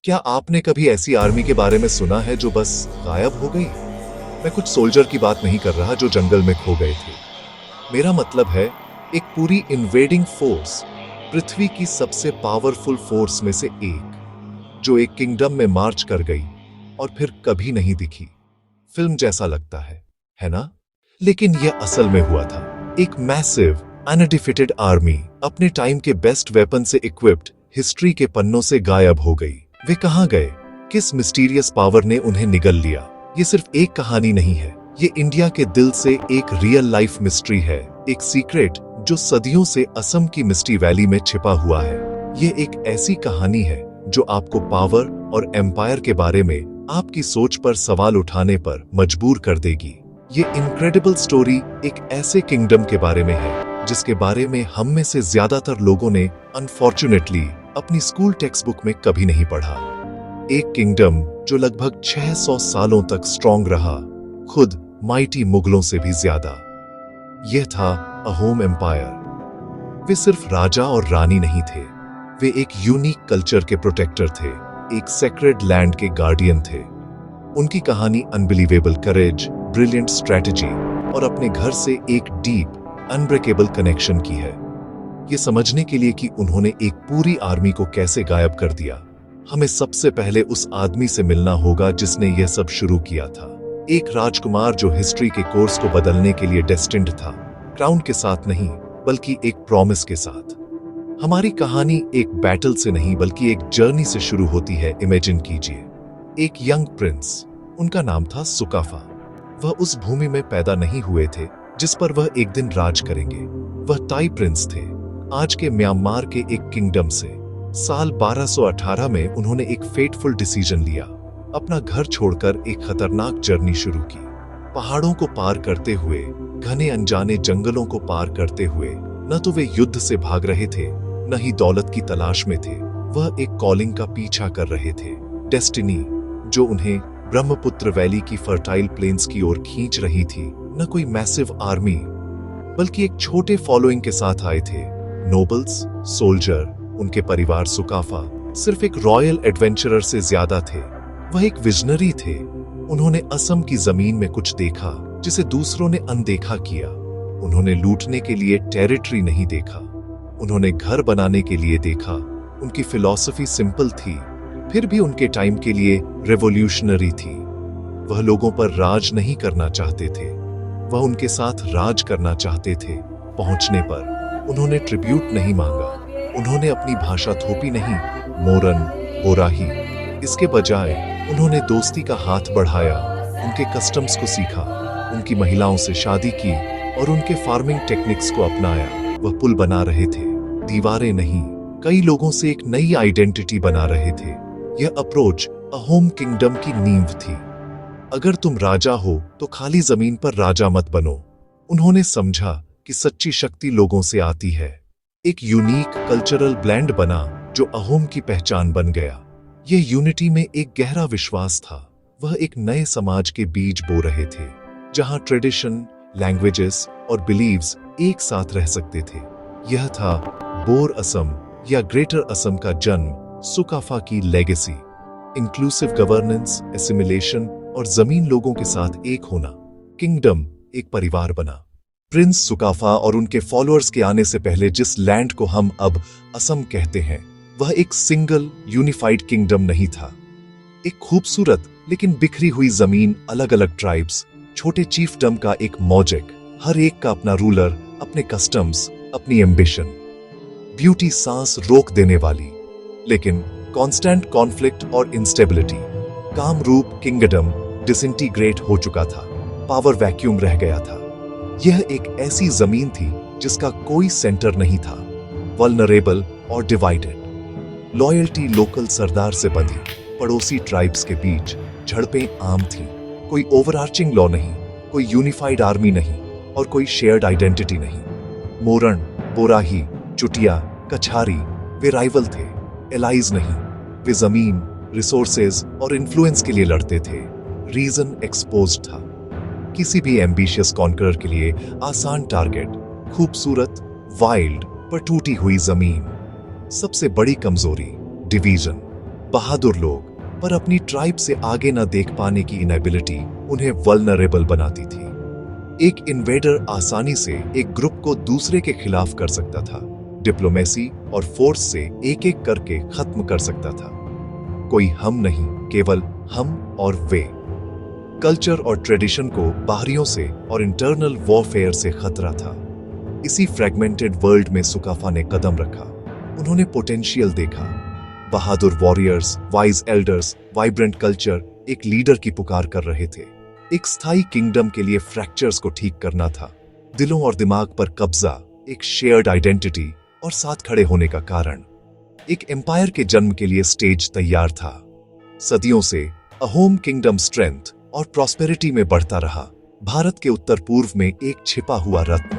क्या आपने कभी ऐसी आर्मी के बारे में सुना है जो बस गायब हो गई? मैं कुछ सोल्जर की बात नहीं कर रहा जो जंगल में खो गए थे। मेरा मतलब है एक पूरी इन्वेडिंग फोर्स, पृथ्वी की सबसे पावरफुल फोर्स में से एक, जो एक किंगडम में मार्च कर गई और फिर कभी नहीं दिखी। फिल्म जैसा लगता है ना? लेकिन यह असल में हुआ था। एक मैसिव अनडिफिटेड आर्मी अपने टाइम के बेस्ट वेपन से इक्विप्ड हिस्ट्री के पन्नों से गायब हो गई। वे कहां गए? किस मिस्टीरियस पावर ने उन्हें निगल लिया? ये सिर्फ एक कहानी नहीं है, ये इंडिया के दिल से एक रियल लाइफ मिस्ट्री है, एक सीक्रेट जो सदियों से असम की मिस्टी वैली में छिपा हुआ है। ये एक ऐसी कहानी है जो आपको पावर और एम्पायर के बारे में आपकी सोच पर सवाल उठाने पर मजबूर कर देगी। ये इनक्रेडिबल स्टोरी एक ऐसे किंगडम के बारे में है जिसके बारे में हम में से ज्यादातर लोगों ने अनफॉर्चुनेटली अपनी स्कूल टेक्स्ट बुक में कभी नहीं पढ़ा। एक किंगडम जो लगभग 600 सालों तक स्ट्रॉन्ग रहा, खुद माइटी मुगलों से भी ज्यादा। यह था अहोम एम्पायर। वे सिर्फ राजा और रानी नहीं थे, वे एक यूनिक कल्चर के प्रोटेक्टर थे, एक सेक्रेड लैंड के गार्डियन थे। उनकी कहानी अनबिलीवेबल करेज, ब्रिलियंट स्ट्रैटेजी और अपने घर से एक डीप अनब्रेकेबल कनेक्शन की है। ये समझने के लिए कि उन्होंने एक पूरी आर्मी को कैसे गायब कर दिया, हमें सबसे पहले उस आदमी से मिलना होगा जिसने यह सब शुरू किया था। एक राजकुमार जो हिस्ट्री के कोर्स को बदलने के लिए डेस्टिन्ड था, क्राउन के साथ नहीं बल्कि एक प्रॉमिस के साथ। हमारी कहानी एक बैटल से नहीं बल्कि एक जर्नी से शुरू होती है। इमेजिन कीजिए, एक यंग प्रिंस, उनका नाम था सुकाफा। वह उस भूमि में पैदा नहीं हुए थे जिस पर वह एक दिन राज करेंगे। वह ताई प्रिंस थे, आज के म्यांमार के एक किंगडम से। साल 1218 में उन्होंने एक फेटफुल डिसीजन लिया, अपना घर छोड़कर एक खतरनाक जर्नी शुरू की। पहाड़ों को पार करते हुए, घने अनजाने जंगलों को पार करते हुए। न तो वे युद्ध से भाग रहे थे, न ही दौलत की तलाश में थे। वह एक कॉलिंग का पीछा कर रहे थे, डेस्टिनी जो उन्हें ब्रह्मपुत्र वैली की फर्टाइल प्लेन्स की ओर खींच रही थी। न कोई मैसिव आर्मी, बल्कि एक छोटे फॉलोइंग के साथ आए थे। नोबल्स, सोल्जर, उनके परिवार। सुकाफा सिर्फ एक रॉयल एडवेंचरर से ज्यादा थे, वह एक विजनरी थे। उन्होंने असम की जमीन में कुछ देखा जिसे दूसरों ने अनदेखा किया। उन्होंने लूटने के लिए टेरिटरी नहीं देखा, उन्होंने घर बनाने के लिए देखा। उनकी फिलॉसफी सिंपल थी, फिर भी उनके टाइम के लिए रेवोल्यूशनरी थी। वह लोगों पर राज नहीं करना चाहते थे, वह उनके साथ राज करना चाहते थे। पहुंचने पर उन्होंने ट्रिब्यूट नहीं मांगा, उन्होंने अपनी भाषा थोपी नहीं, मोरन, बोराही। इसके बजाय उन्होंने दोस्ती का हाथ बढ़ाया, उनके कस्टम्स को सीखा, उनकी महिलाओं से शादी की और उनके फार्मिंग टेक्निक्स को अपनाया। वह पुल बना रहे थे, दीवारें नहीं। कई लोगों से एक नई आइडेंटिटी बना रहे थे। यह अप्रोच अहोम किंगडम की नींव थी। अगर तुम राजा हो तो खाली जमीन पर राजा मत बनो। उन्होंने समझा कि सच्ची शक्ति लोगों से आती है। एक यूनिक कल्चरल ब्लेंड बना जो अहोम की पहचान बन गया। यह यूनिटी में एक गहरा विश्वास था। वह एक नए समाज के बीज बो रहे थे, जहां ट्रेडिशन, लैंग्वेजेस और बिलीव्स एक साथ रह सकते थे। यह था बोर असम या ग्रेटर असम का जन्म, सुकाफा की लेगेसी। इंक्लूसिव गवर्नेंस, एसिमिलेशन और जमीन लोगों के साथ एक होना। किंगडम एक परिवार बना। प्रिंस सुकाफा और उनके फॉलोअर्स के आने से पहले जिस लैंड को हम अब असम कहते हैं, वह एक सिंगल यूनिफाइड किंगडम नहीं था। एक खूबसूरत लेकिन बिखरी हुई जमीन, अलग अलग ट्राइब्स, छोटे चीफडम का एक मौजिक, हर एक का अपना रूलर, अपने कस्टम्स, अपनी एम्बिशन। ब्यूटी सांस रोक देने वाली, लेकिन कांस्टेंट कॉन्फ्लिक्ट और इंस्टेबिलिटी। कामरूप किंगडम डिसइंटीग्रेट हो चुका था, पावर वैक्यूम रह गया था। यह एक ऐसी जमीन थी जिसका कोई सेंटर नहीं था, वल्नरेबल और डिवाइडेड। लॉयल्टी लोकल सरदार से बंधी, पड़ोसी ट्राइब्स के बीच झड़पें आम थीं। कोई ओवरआर्चिंग लॉ नहीं, कोई यूनिफाइड आर्मी नहीं और कोई शेयर्ड आइडेंटिटी नहीं। मोरण, बोराही, चुटिया, कछारी वे राइवल थे, एलाइज नहीं। वे जमीन, रिसोर्सेज और इन्फ्लुएंस के लिए लड़ते थे। रीजन एक्सपोज्ड था। किसी भी एम्बिशियस कॉन्करर के लिए आसान टारगेट, खूबसूरत, वाइल्ड पर टूटी हुई जमीन। सबसे बड़ी कमजोरी, डिवीजन। बहादुर लोग, पर अपनी ट्राइब से आगे न देख पाने की इनएबिलिटी उन्हें वल्नरेबल बनाती थी। एक इन्वेडर आसानी से एक ग्रुप को दूसरे के खिलाफ कर सकता था, डिप्लोमेसी और फोर्स से एक एक करके खत्म कर सकता था। कोई हम नहीं, केवल हम और वे। कल्चर और ट्रेडिशन को बाहरियों से और इंटरनल वॉरफेयर से खतरा था। इसी फ्रैगमेंटेड वर्ल्ड में सुकाफा ने कदम रखा। उन्होंने पोटेंशियल देखा। बहादुर warriors, wise elders, vibrant culture एक लीडर की पुकार कर रहे थे। एक स्थायी किंगडम के लिए फ्रैक्चर्स को ठीक करना था, दिलों और दिमाग पर कब्जा, एक शेयर्ड आइडेंटिटी और साथ खड़े होने का कारण। एक एम्पायर के जन्म के लिए स्टेज तैयार था। सदियों से अहोम किंगडम स्ट्रेंथ और प्रॉस्पेरिटी में बढ़ता रहा। भारत के उत्तर पूर्व में एक छिपा हुआ रत्न,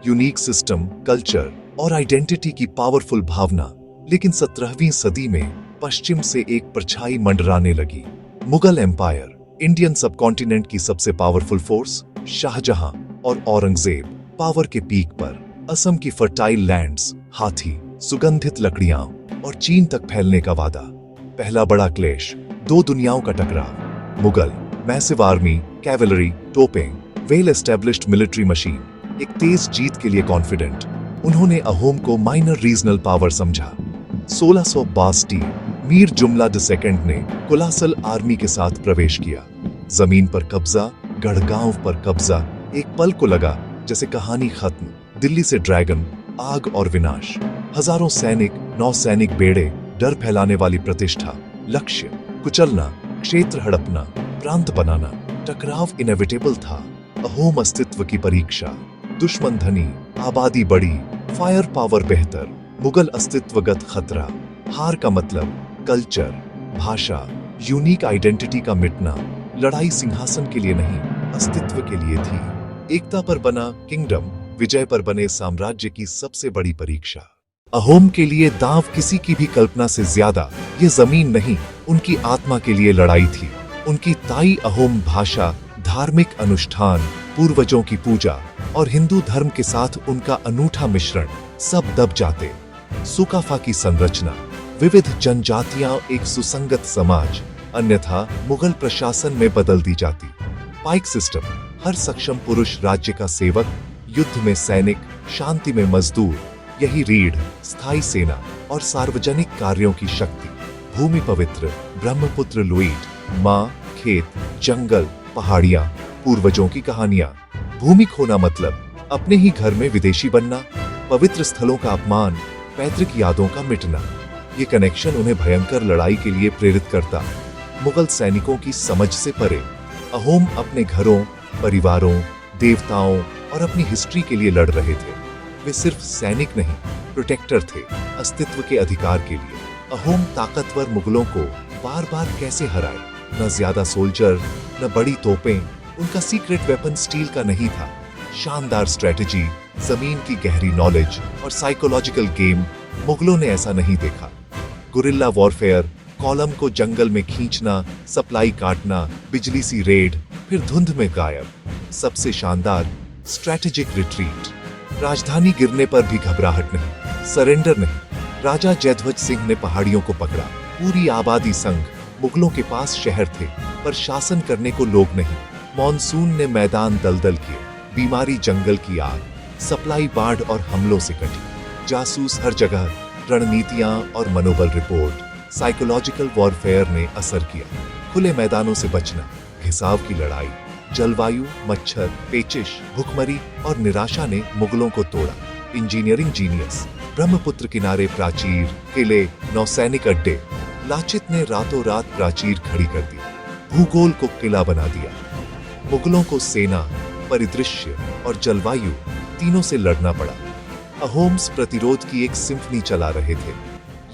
यूनिक सिस्टम, कल्चर और आइडेंटिटी की पावरफुल भावना। लेकिन 17वीं सदी में पश्चिम से एक परछाई मंडराने लगी। मुगल एम्पायर, इंडियन सबकॉन्टिनेंट की सबसे पावरफुल फोर्स, शाहजहां और औरंगजेब पावर के पीक पर। असम की फर्टाइल लैंड्स, हाथी, सुगंधित लकड़ियां और चीन तक फैलने का वादा। पहला बड़ा क्लेश, दो दुनियाओं का टकराव। Mughal, massive army, cavalry, topping, well established military machine, एक तेज जीत के लिए कॉन्फिडेंट। उन्होंने अहोम को माइनर रीजनल पावर समझा। 1662 मीर जुमला II ने कोलासल आर्मी के साथ प्रवेश किया। जमीन पर कब्जा, गढ़गांव पर कब्जा। एक पल को लगा जैसे कहानी खत्म। दिल्ली से ड्रैगन, आग और विनाश। हजारों सैनिक, नौसैनिक बेड़े, डर फैलाने वाली प्रतिष्ठा। लक्ष्य कुचलना, क्षेत्र हड़पना, प्रांत बनाना। टकराव इनएविटेबल था। अहोम अस्तित्व की परीक्षा। दुश्मन धनी, आबादी बड़ी, फायर पावर बेहतर। मुगल अस्तित्वगत खतरा। हार का मतलब कल्चर, भाषा, यूनिक आइडेंटिटी का मिटना। लड़ाई सिंहासन के लिए नहीं, अस्तित्व के लिए थी। एकता पर बना किंगडम, विजय पर बने साम्राज्य की सबसे बड़ी परीक्षा। अहोम के लिए दांव किसी की भी कल्पना से ज्यादा ये जमीन नहीं, उनकी आत्मा के लिए लड़ाई थी। उनकी ताई अहोम भाषा, धार्मिक अनुष्ठान, पूर्वजों की पूजा और हिंदू धर्म के साथ उनका अनूठा मिश्रण सब दब जाते। सुकाफा की संरचना, विविध जनजातियां, एक सुसंगत समाज, अन्यथा मुगल प्रशासन में बदल दी जाती। पाइक सिस्टम, हर सक्षम पुरुष राज्य का सेवक, युद्ध में सैनिक, शांति में मजदूर। यही रीढ़, स्थायी सेना और सार्वजनिक कार्यों की शक्ति। भूमि पवित्र, ब्रह्मपुत्र लुईट, माँ, खेत, जंगल, पहाड़ियां, पूर्वजों की कहानियां। भूमि खोना मतलब अपने ही घर में विदेशी बनना, पवित्र स्थलों का अपमान, पैतृक यादों का मिटना। ये कनेक्शन उन्हें भयंकर लड़ाई के लिए प्रेरित करता। मुगल सैनिकों की समझ से परे, अहोम अपने घरों, परिवारों, देवताओं और अपनी हिस्ट्री के लिए लड़ रहे थे। वे सिर्फ सैनिक नहीं, प्रोटेक्टर थे, अस्तित्व के अधिकार के लिए। अहोम ताकतवर मुगलों को बार बार कैसे हराए? न ज्यादा सोल्जर, न बड़ी तोपें। उनका सीक्रेट वेपन स्टील का नहीं था, शानदार स्ट्रेटेजी, जमीन की गहरी नॉलेज और साइकोलॉजिकल गेम। मुगलों ने ऐसा नहीं देखा। गुरिल्ला वॉरफेयर, कॉलम को जंगल में खींचना, सप्लाई काटना, बिजली सी रेड, फिर धुंध में गायब। सबसे शानदार, स्ट्रैटेजिक रिट्रीट। राजधानी गिरने पर भी घबराहट नहीं, सरेंडर नहीं। राजा जयध्वज सिंह ने पहाड़ियों को पकड़ा, पूरी आबादी संग। मुगलों के पास शहर थे, पर शासन करने को लोग नहीं। मॉनसून ने मैदान दलदल किए, बीमारी जंगल की आग, सप्लाई बाढ़ और हमलों से कटी। जासूस हर जगह, रणनीतियां और मनोबल रिपोर्ट। साइकोलॉजिकल वॉरफेयर ने असर किया। खुले मैदानों से बचना, घिसाव की लड़ाई, जलवायु, मच्छर, पेचिश, भुखमरी और निराशा ने मुगलों को तोड़ा। इंजीनियरिंग जीनियस, ब्रह्मपुत्र किनारे प्राचीर, किले, नौसैनिक अड्डे। लाचित ने रातों रात प्राचीर खड़ी कर दी, भूगोल को किला बना दिया। मुगलों को सेना, परिदृश्य और जलवायु तीनों से लड़ना पड़ा। अहोम्स प्रतिरोध की एक सिम्फनी चला रहे थे।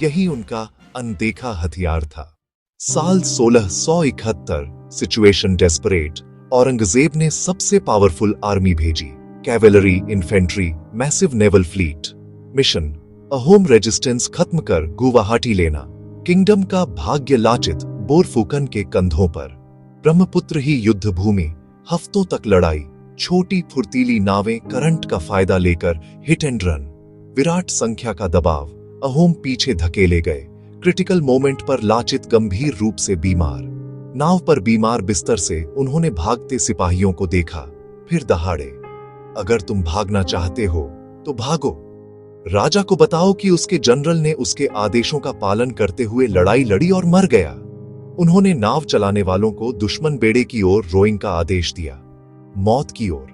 यही उनका अनदेखा हथियार था। साल 1671, सिचुएशन डेस्परेट। औरंगजेब ने सबसे पावरफुल आर्मी भेजी, cavalry, infantry, massive naval fleet. Mission, Ahom resistance खत्म कर गुवाहाटी लेना। किंगडम का भाग्य लाचित बोरफुकन के कंधों पर। ब्रह्मपुत्र ही युद्ध भूमि, हफ्तों तक लड़ाई। छोटी फुर्तीली नावें करंट का फायदा लेकर हिट एंड रन। विराट संख्या का दबाव, अहोम पीछे धकेले गए। क्रिटिकल मोमेंट पर लाचित गंभीर रूप से बीमार। नाव पर बीमार बिस्तर से उन्होंने भागते सिपाहियों को देखा, फिर दहाड़े, अगर तुम भागना चाहते हो तो भागो। राजा को बताओ कि उसके जनरल ने उसके आदेशों का पालन करते हुए लड़ाई लड़ी और मर गया। उन्होंने नाव चलाने वालों को दुश्मन बेड़े की ओर रोइंग का आदेश दिया, मौत की ओर,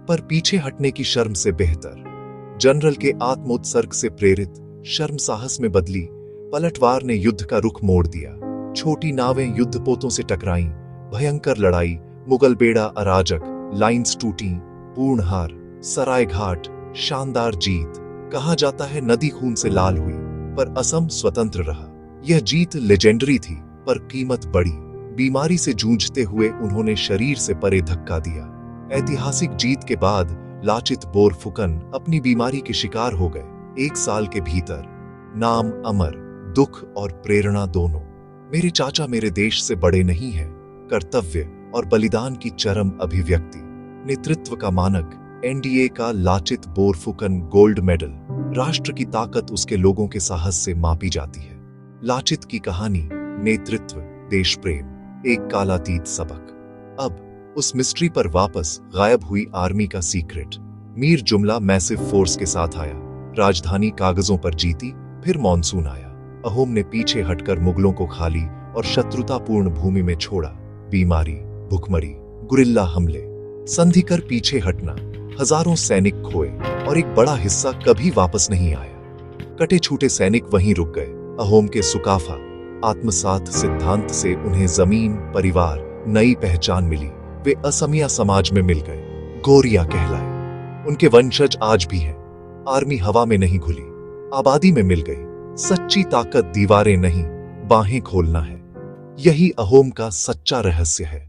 पर पीछे हटने की शर्म से बेहतर। जनरल के आत्मोत्सर्ग से प्रेरित शर्म साहस में बदली, पलटवार ने युद्ध का रुख मोड़ दिया। छोटी नावें युद्धपोतों से टकराईं, भयंकर लड़ाई, मुगल बेड़ा अराजक, लाइंस टूटी, पूर्ण हार, सराय घाट, शानदार जीत। कहा जाता है नदी खून से लाल हुई, पर असम स्वतंत्र रहा। यह जीत लेजेंडरी थी, पर कीमत बड़ी। बीमारी से जूझते हुए उन्होंने शरीर से परे धक्का दिया। ऐतिहासिक जीत के बाद लाचित बोरफुकन अपनी बीमारी के शिकार हो गए। 1 साल के भीतर नाम अमर, दुख और प्रेरणा दोनों। मेरे चाचा मेरे देश से बड़े नहीं हैं, कर्तव्य और बलिदान की चरम अभिव्यक्ति। नेतृत्व का मानक, एनडीए का लाचित बोरफुकन गोल्ड मेडल। राष्ट्र की ताकत उसके लोगों के साहस से मापी जाती है। लाचित की कहानी, नेतृत्व, देश प्रेम, एक कालातीत सबक। अब उस मिस्ट्री पर वापस, गायब हुई आर्मी का सीक्रेट। मीर जुमला मैसिव फोर्स के साथ आया, राजधानी कागजों पर जीती, फिर मॉनसून आया। अहोम ने पीछे हटकर मुगलों को खा ली और शत्रुतापूर्ण भूमि में छोड़ा। बीमारी, भुखमरी, गुरिल्ला हमले, संधि कर पीछे हटना, हजारों सैनिक खोए और एक बड़ा हिस्सा कभी वापस नहीं आया। कटे छूटे सैनिक वहीं रुक गए। अहोम के सुकाफा आत्मसात सिद्धांत से उन्हें जमीन, परिवार, नई पहचान मिली। वे असमिया समाज में मिल गए, गोरिया कहलाए। उनके वंशज आज भी हैं। आर्मी हवा में नहीं घुली, आबादी में मिल गई। सच्ची ताकत दीवारें नहीं, बाहें खोलना है। यही अहोम का सच्चा रहस्य है।